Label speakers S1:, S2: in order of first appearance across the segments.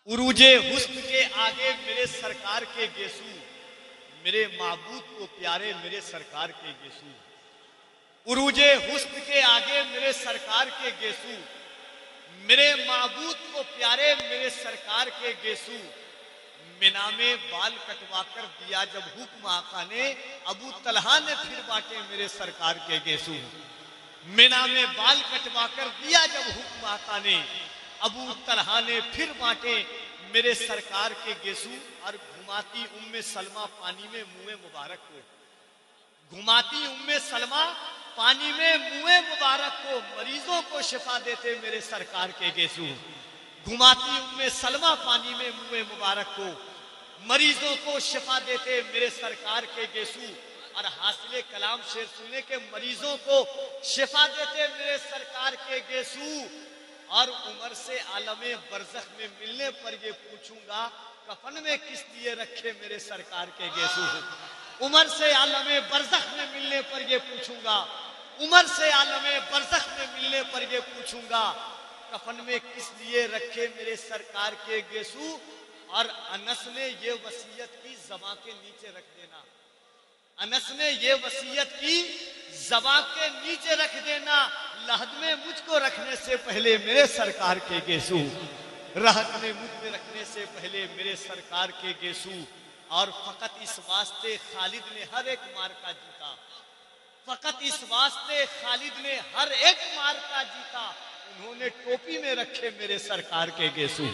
S1: उरूजे हुस्न के आगे मेरे सरकार के गेसू, मेरे माबूद को प्यारे मेरे सरकार के गेसू। उरूजे हुस्न के आगे मेरे सरकार के गेसू, मेरे माबूद को प्यारे मेरे सरकार के गेसू। मिना में बाल कटवाकर दिया जब हुक्म आका ने, अबू तलहा ने फिर बांटे मेरे सरकार के गेसू। मिना में बाल कटवाकर दिया जब हुक्म आका ने, अबू तलहा ने फिर बांटे मेरे सरकार के गेसू। और घुमाती उम्मे सलमा पानी में मुँह मुबारक को, घुमाती उम्मे सलमा पानी में मुँह मुबारक को, मरीजों को शिफा देते मेरे सरकार के गेसू। घुमाती उम्मे सलमा पानी में मुँह मुबारक को, मरीजों को शिफा देते मेरे सरकार के गेसू। और हासिले कलाम शेर सुनने के मरीजों को शिफा देते मेरे सरकार के गेसू। और उमर से आलमे बरज़ख में मिलने पर ये पूछूंगा, कफन में किस लिए रखे मेरे सरकार के गेसू। उमर से आलमे बरज़ख में मिलने पर ये पूछूंगा, उमर से आलमे बरज़ख में मिलने पर ये पूछूंगा, कफन में किस लिए रखे मेरे सरकार के गेसू। और अनस ने ये वसीयत की, ज़बां के नीचे रख देना। अनस ने ये वसीयत की, ज़बां के नीचे रख देना, लहद में मुझको रखने से पहले मेरे सरकार के गेसू, रहत में मुझ में रखने से पहले मेरे सरकार के गेसू। और फकत इस वास्ते खालिद ने हर एक मार्का जीता, फकत इस वास्ते खालिद ने हर एक मार्का जीता, उन्होंने टोपी में रखे मेरे सरकार के गेसू।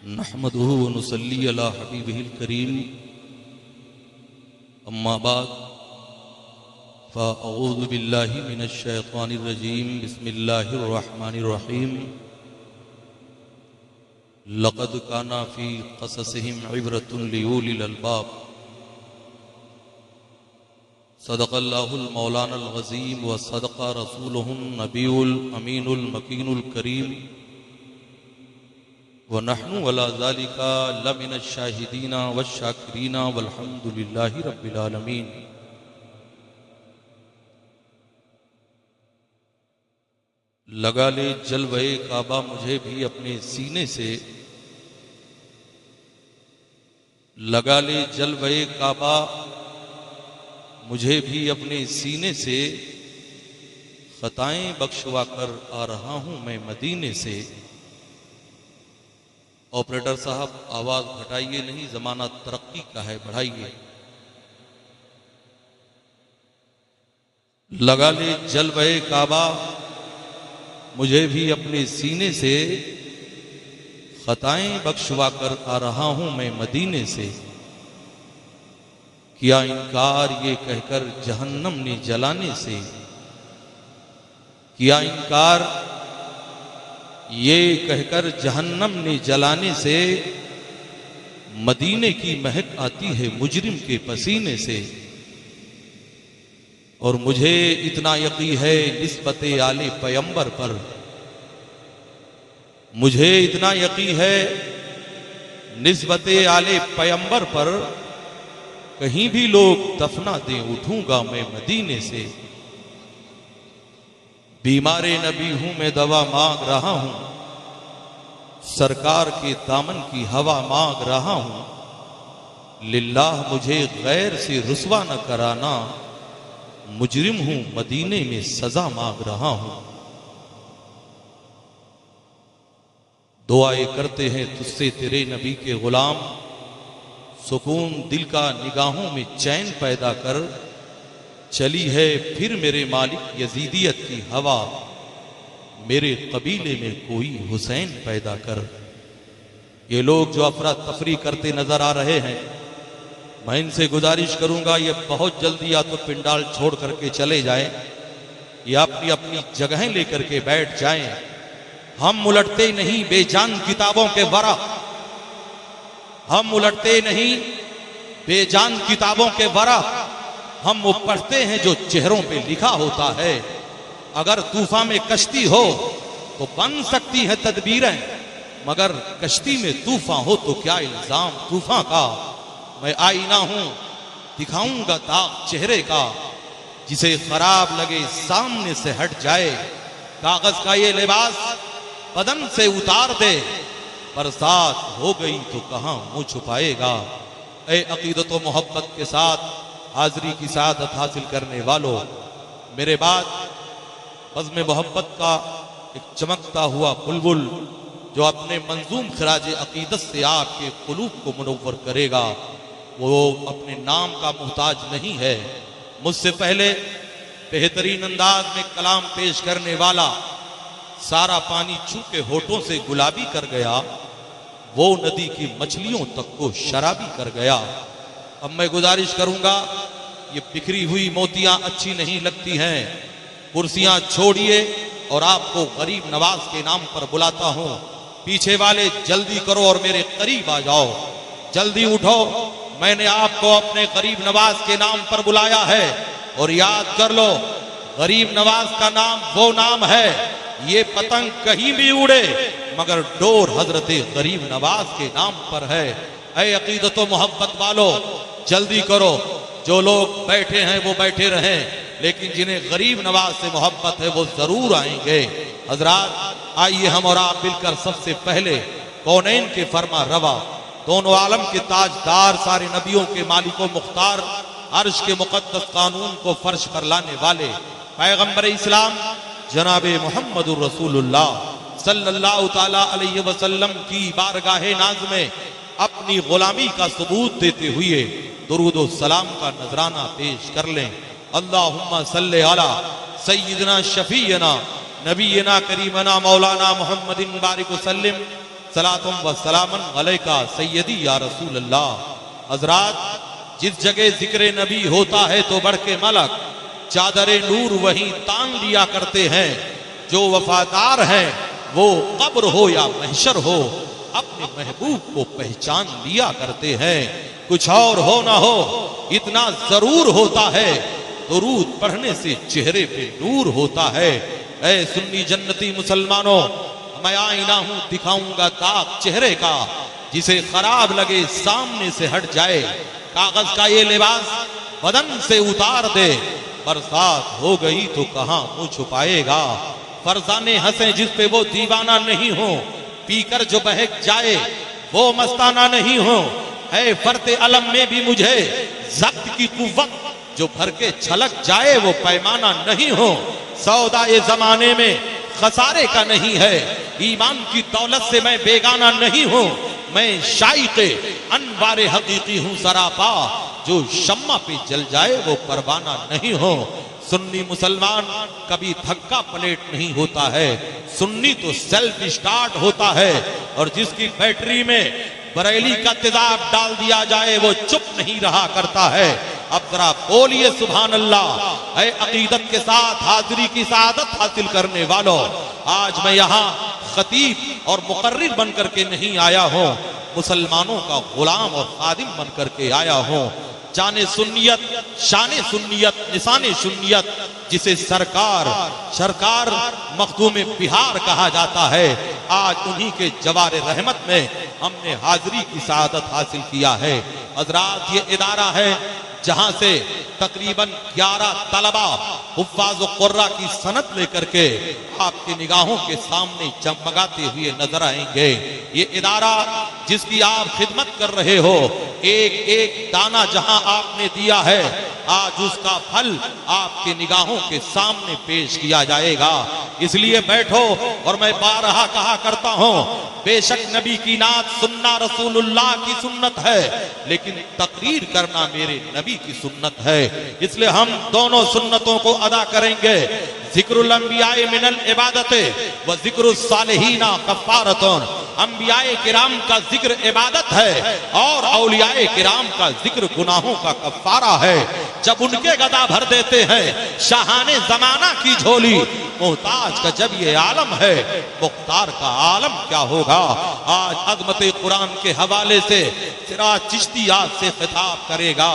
S2: नहमदुहु व नुसल्ली अला हबीबिहिल करीम, अम्मा बाद फ़अऊज़ु बिल्लाहि मिनश शैतानिर रजीम, बिस्मिल्लाहिर रहमानिर रहीम। लक़द काना फ़ी क़ससिहिम इब्रतुन लिउलिल अलबाब। सदक़ल्लाहुल मौलानाल अज़ीम व सदक़ा रसूलुहुन नबीयुल अमीनुल मकीनुल करीम। व नहनु अला ज़ालिका लमिनश शाहिदीना वश्शाकिरीना वल्हम्दुलिल्लाहि रब्बिल आलमीन। लगा ले जलवे काबा मुझे भी अपने सीने से, लगा ले जलवे काबा मुझे भी अपने सीने से, खताएं बख्शवा कर आ रहा हूं मैं मदीने से। ऑपरेटर साहब आवाज घटाइए नहीं, जमाना तरक्की का है, बढ़ाइए। लगा ले जलवे काबा मुझे भी अपने सीने से, खताएं बख्शवा कर आ रहा हूं मैं मदीने से। किया इनकार ये कहकर जहन्नम ने जलाने से, किया इनकार ये कहकर जहन्नम ने जलाने से। मदीने की महक आती है मुजरिम के पसीने से। और मुझे इतना यकीन है निस्बते आले पैगंबर पर, मुझे इतना यकीन है निस्बते आले पैगंबर पर, कहीं भी लोग दफना दें उठूंगा मैं मदीने से। बीमारे नबी हूं मैं दवा मांग रहा हूं, सरकार के दामन की हवा मांग रहा हूं। लिल्लाह मुझे गैर से रुसवा न कराना, मुजरिम हूं मदीने में सजा मांग रहा हूं। दुआएं करते हैं तुझसे तेरे नबी के गुलाम, सुकून दिल का निगाहों में चैन पैदा कर। चली है फिर मेरे मालिक यजीदियत की हवा, मेरे कबीले में कोई हुसैन पैदा कर। ये लोग जो अफरा तफरी करते नजर आ रहे हैं, मैं इनसे गुजारिश करूंगा ये बहुत जल्दी या तो पिंडाल छोड़ करके चले जाएं या अपनी अपनी जगहें लेकर के बैठ जाएं। हम उलटते नहीं बेजान किताबों के वरा, हम उलटते नहीं बेजान किताबों के वरा। हम वो पढ़ते हैं जो चेहरों पे लिखा होता है। अगर तूफान में कश्ती हो तो बन सकती है तदबीरें, मगर कश्ती में तूफान हो तो क्या इल्जाम तूफान का। मैं आईना हूं दिखाऊंगा दाग चेहरे का, जिसे खराब लगे सामने से हट जाए। कागज का ये लिबास बदन से उतार दे, बरसात हो गई तो कहाँ मुंह छुपाएगा। ए अकीदत व मोहब्बत के साथ हाजिरी की सादत हासिल करने वालों, मेरे बाद बज़्म मोहब्बत का एक चमकता हुआ बुलबुल जो अपने मंजूम खराज अकीदत से आपके कुलूब को मुनव्वर करेगा, वो अपने नाम का मुहताज नहीं है। मुझसे पहले बेहतरीन अंदाज में कलाम पेश करने वाला सारा पानी छू के होठों से गुलाबी कर गया, वो नदी की मछलियों तक को शराबी कर गया। अब मैं गुजारिश करूंगा, ये बिखरी हुई मोतियां अच्छी नहीं लगती हैं, कुर्सियां छोड़िए और आपको गरीब नवाज के नाम पर बुलाता हूं। पीछे वाले जल्दी करो और मेरे करीब आ जाओ, जल्दी उठो। मैंने आपको अपने गरीब नवाज के नाम पर बुलाया है और याद कर लो, गरीब नवाज का नाम वो नाम है, ये पतंग कहीं भी उड़े मगर डोर हजरत गरीब नवाज के नाम पर है। ऐ अकीदत व मोहब्बत वालों, जल्दी करो। जो लोग बैठे हैं वो बैठे रहें, लेकिन जिन्हें गरीब नवाज से मोहब्बत है वो जरूर आएंगे। हजरात, आइए हम और आप मिलकर सबसे पहले कौनैन के फरमा रवा, दोनों आलम के ताजदार, सारे नबियों के मालिको मुख्तार, अर्श के मुकद्दस कानून को फर्श पर लाने वाले पैगंबर इस्लाम जनाबे मोहम्मदुर रसूलुल्लाह सल्लल्लाहु ताला अलैहि वसल्लम की बारगाहे नाज में अपनी गुलामी का सबूत देते हुए दुरूद व सलाम का नजराना पेश कर लें। अल्लाहुम्मा सल्ले अला सय्यिदना शफीयना नबीना करीमना मौलाना मुहम्मदिन बारिक वसल्लिम सलातुम व सलामन अलैका सय्यदी या रसूल अल्लाह। हजरात, जिस जगह जिक्र नबी होता है तो बढ़ के मलक चादरे नूर वहीं तान लिया करते हैं। जो वफादार हैं वो कब्र हो या महशर हो अपने महबूब को पहचान लिया करते हैं। कुछ और हो ना हो, इतना जरूर होता है, दुरूद पढ़ने से चेहरे पे नूर होता है। ऐ सुन्नी जन्नती मुसलमानों, मैं आईना हूं, दिखाऊंगा दाग चेहरे का, जिसे खराब लगे सामने से हट जाए। कागज का ये लिबास बदन से उतार दे, बरसात हो गई तो कहां मुंह छुपाएगा। फरजाने हंसे जिस पे वो दीवाना नहीं हो, पीकर जो बहक जाए वो मस्ताना नहीं हो। है फरते अलम में भी मुझे जब्त की कुव्वत, जो भर के छलक जाए वो पैमाना नहीं हो। सौदा ये जमाने में खसारे का नहीं है, ईमान की दौलत से मैं बेगाना नहीं हूं। मैं शाइक़े अनवारे हकीकी हूं सरापा, जो शम्मा पे जल जाए वो परवाना नहीं हो। सुन्नी मुसलमान कभी धक्का पलेट नहीं होता है, सुन्नी तो सेल्फ स्टार्ट होता है। और जिसकी बैटरी में बरेली का तेजाब डाल दिया जाए वो चुप नहीं रहा करता है। अब जरा बोलिए सुभान अल्लाह। ऐ अकीदत के साथ हाजिरी की सादत हासिल करने वालों, आज मैं यहाँ खतीब और मुकर्रिर बनकर के नहीं आया हूँ, मुसलमानों का गुलाम और खादिम बनकर के आया हूँ। जाने सुन्नियत, शाने सुन्नियत, निशाने सुन्नियत, जिसे सरकार मखदूम बिहार कहा जाता है, आज उन्हीं के जवार रहमत में हमने हाजिरी की सादत हासिल किया है। हजरात, ये इदारा है जहां से तकरीबन 11 तलबा हुफ्फाज़ व कुर्रा की सनद लेकर के आपकी निगाहों के सामने चमगाते हुए नजर आएंगे। ये इदारा जिसकी आप खिदमत कर रहे हो, एक एक दाना जहां आपने दिया है, आज उसका फल आपकी निगाहों के सामने पेश किया जाएगा। इसलिए बैठो, और मैं बारहा कहा करता हूं, बेशक नबी की नात सुनना रसूलुल्लाह की सुन्नत है, लेकिन तकरीर करना मेरे नबी की सुन्नत है। इसलिए हम दोनों सुन्नतों को अदा करेंगे। जिक्रुल अंबियाए मिनल इबादते व जिक्रुस सालिहीना कफ्फारतुन। अंबियाए किराम का जिक्र इबादत है और औलियाए किराम का जिक्र गुनाहों का कफ्फारा है। जब उनके गदा भर देते हैं शाहाने जमाना की झोली, मोहताज का जब ये आलम है, मुख्तार का आलम क्या होगा। आज अज़मत कुरान के हवाले से सिराज चिश्ती आज से खिताब करेगा।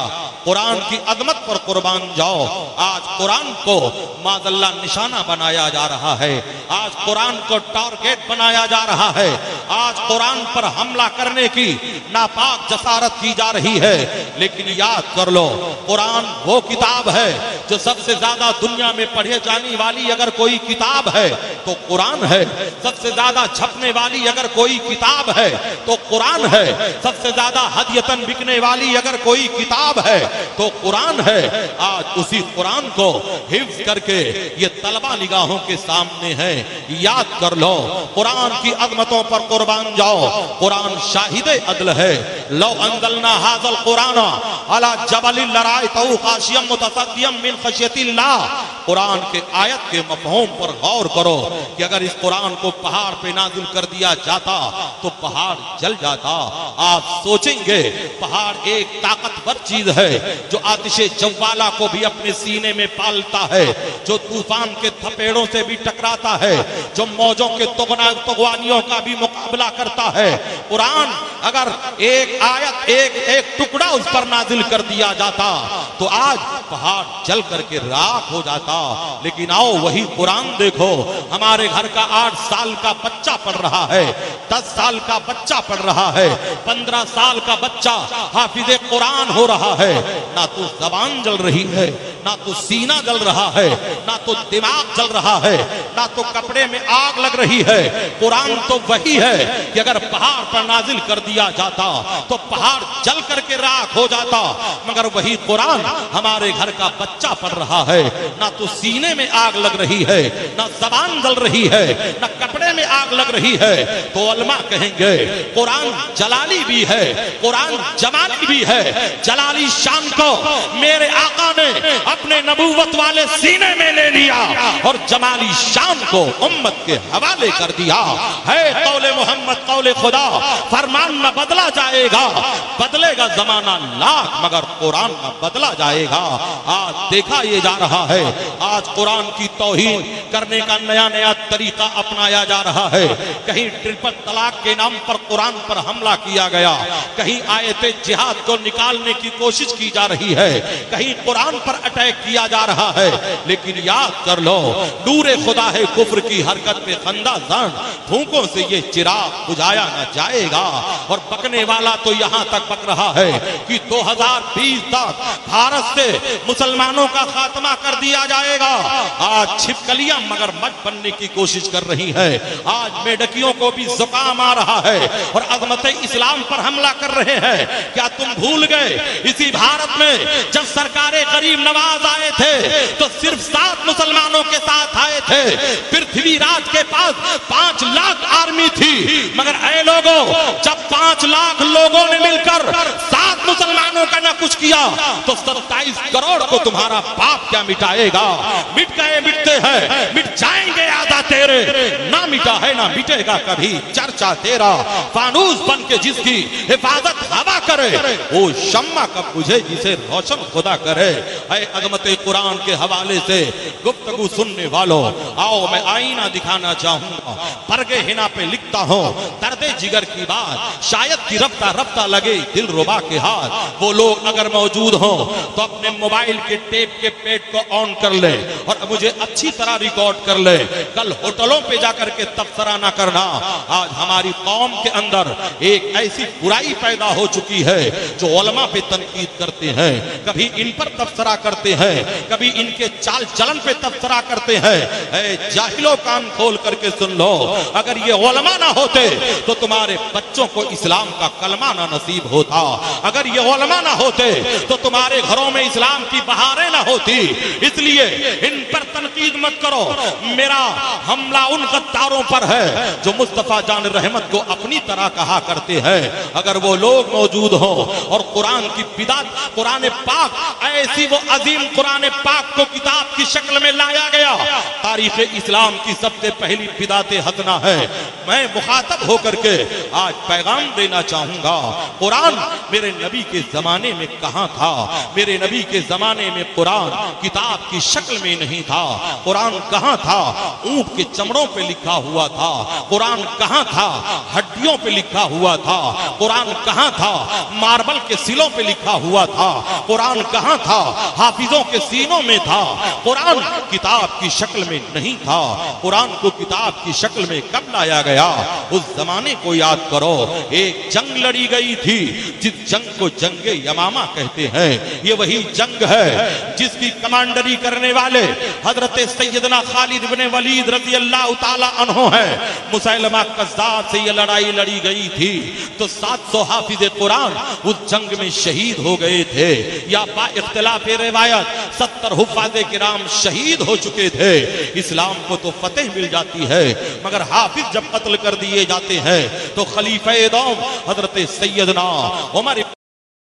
S2: कुरान की अज़मत पर कुर्बान जाओ। आज कुरान को माज़ल्ला निशाना बनाया जा रहा है, आज कुरान को टारगेट बनाया जा रहा है, आज कुरान पर हमला करने की नापाक जसारत की जा रही है। लेकिन याद कर लो, कुरान वो किताब है जो सबसे ज्यादा दुनिया में पढ़े जाने वाली अगर कोई किताब है तो कुरान है। सबसे ज्यादा छपने वाली अगर कोई किताब है तो कुरान है। सबसे ज्यादा हदियतन बिकने वाली अगर कोई किताब है तो कुरान है। आज उसी कुरान को हिफ्ज करके ये तलबा निगाहों के सामने है, याद कर लो। कुरान की अजमतों पर कुर्बान जाओ। कुरान शाहिद अदल है। लो अंजलना हाज़ल कुरान अला जबलिन लरायतहु खाशियम मुतसद्दियम मिन खशियतिल्लाह। कुरान के आयत के मफ़हूम पर गौर करो कि अगर इस कुरान को पहाड़ पे नाजिल कर दिया जाता तो पहाड़ जल जाता। आप सोचेंगे पहाड़ एक ताकतवर चीज है जो आतिशे जव्वाला को भी अपने सीने में पालता है, जो तूफान के थपेड़ों से भी टकराता है, जो मौजों के तगवानियों का भी मुकाबला करता है। कुरान अगर एक आयत एक टुकड़ा उस पर नाजिल कर दिया जाता तो आज पहाड़ जल करके राख हो जाता। लेकिन आओ वही कुरान देखो, हमारे घर का 8 साल का बच्चा पढ़ रहा है, 10 साल का बच्चा पढ़ रहा है, 15 साल का बच्चा हाफिज़े कुरान हो रहा है। ना तो जबान जल रही है, ना तो सीना जल रहा है, ना तो दिमाग जल रहा है, ना तो कपड़े में आग लग रही है। कुरान तो वही है कि अगर पहाड़ पर नाजिल कर दिया जाता तो पहाड़ जल करके राख हो जाता। मगर वही कुरान हमारे घर का बच्चा पढ़ रहा है, ना तो सीने में आग लग रही है, ना जबान जल रही है, ना कपड़े में आग लग रही है। तो उलमा कहेंगे कुरान जलाली भी है, कुरान जमाली भी है। जलाली शान को मेरे आका ने अपने नबूवत वाले सीने में ले लिया और जमाली शान को उम्मत के हवाले कर दिया है। कौले मोहम्मद कौले खुदा, फरमान न बदला जाएगा, बदलेगा जमाना लाख मगर कुरान न बदला जाएगा। आज देखा ये जा रहा है, आज कुरान की तौहीन करने का नया नया तरीका अपनाया जा रहा है। कहीं ट्रिपल तलाक के नाम पर कुरान पर हमला किया गया, कहीं आयते जिहाद को निकालने की कोशिश की जा रही है, कहीं कुरान पर अटैक किया जा रहा है। लेकिन याद कर लो, नूरे खुदा है कुफ्र की हरकत पे खंदा जान, फूंकों से ये चिराग बुझाया न जाएगा। और बकने वाला तो यहाँ तक बक रहा है कि 2020 तक भारत से मुसलमानों का खात्मा कर दिया जाएगा। आज छिपकलियां मगरमच्छ बनने की कोशिश कर रही है, आज मेढकियों को भी जुकाम आ रहा है और अजमत इस्लाम पर हमला कर रहे हैं। क्या तुम भूल गए इसी भारत में जब सरकारे गरीब नवाज आए थे तो सिर्फ 7 मुसलमानों के साथ आए थे। पृथ्वीराज के पास 5 लाख आर्मी थी, मगर ऐ लोगों, जब 5 लाख लोगों ने मिलकर 7 मुसलमानों का न कुछ किया तो 27 करोड़ को तुम्हारा पाप क्या मिटाएगा। मिट गए, मिटते हैं, मिट जाएंगे आदा तेरे, ना मिटा है ना मिटेगा कभी चर्चा तेरा। फानूस बन के जिसकी हिफाजत हवा करे वो शम्मा कब बुझे जिसे रोशन खुदा करे। है अजमत कुरान के हवाले से गुफ्तगू सुनने वालों, आओ मैं आईना दिखाना चाहूंगा। परगे हिना पे लिखता हूँ दर्दे जिगर की बात, शायद कि रफ्ता रफ्ता लगे दिल रुबा के हाथ। वो लोग अगर मौजूद हो तो अपने मोबाइल के टेप के पेट को ऑन कर ले और मुझे अच्छी तरह रिकॉर्ड कर ले। कल होटलों पे जाकर के तबसरा ना करना। आज हमारी कौम के अंदर एक ऐसी बुराई पैदा हो चुकी है जो उलमा पे तनकीद करते हैं, कभी इन पर तबसरा करते हैं, कभी इनके चाल चलन पे तबसरा करते हैं। ऐ जाहिलो, कान खोल करके सुन लो, अगर ये उलमा ना होते तो तुम्हारे बच्चों को इस्लाम का कलमा ना नसीब होता। अगर ये उलमा ना होते तो तुम्हारे घरों में इस्लाम की बहारें ना होती। इसलिए इन पर तनकीद मत करो। मेरा हमला उन गद्दारों पर है जो मुस्तफा जान रहमत को अपनी तरह कहा करते हैं। अगर वो लोग मौजूद हो और कुरान की बिदात, कुरान पाक, ऐसी वो अजीम कुरान पाक को किताब की शक्ल में लाया गया, तारीख इस्लाम की सबसे पहली बिदात हसना है। मैं मुखातब होकर के आज पैगाम देना चाहूंगा, कुरान मेरे नबी के जमाने में कहां था। मेरे नबी के जमाने में कुरान किताब की शक्ल में नहीं था। कुरान कहां था? ऊंट के चमड़ों पे लिखा हुआ था। कुरान कहां था? हड्डियों पे लिखा हुआ था। कुरान कहां था? मार्बल के सिलों पे लिखा हुआ था। कुरान कहाँ था? हाफिजों के सीनों में था। कुरान किताब की शक्ल में नहीं था। कुरान को किताब की शक्ल में कब लाया गया? उस जमाने को याद करो। एक जंग लड़ी गई थी, जिस जंग को जंगे यमामा कहते हैं। ये वही जंग है जिसकी कमांडरी करने वाले हजरत सैयदना खालिद इब्ने वलीद रज़ी अल्लाह ताला अन्हु है। मुसैलमा कज़्ज़ाब से ये लड़ाई लड़ी गई थी तो 700 हाफिज़े कुरान उस जंग में शहीद हो गए थे। या बा इख्तिलाफ रिवायत 70 हुफ़ाज़े किराम शहीद हो चुके थे। इस्लाम को तो फतेह मिल जाती है, मगर हाफिज जब कत्ल कर दिए जाते हैं तो खलीफे दौम हजरत सैयदना उमर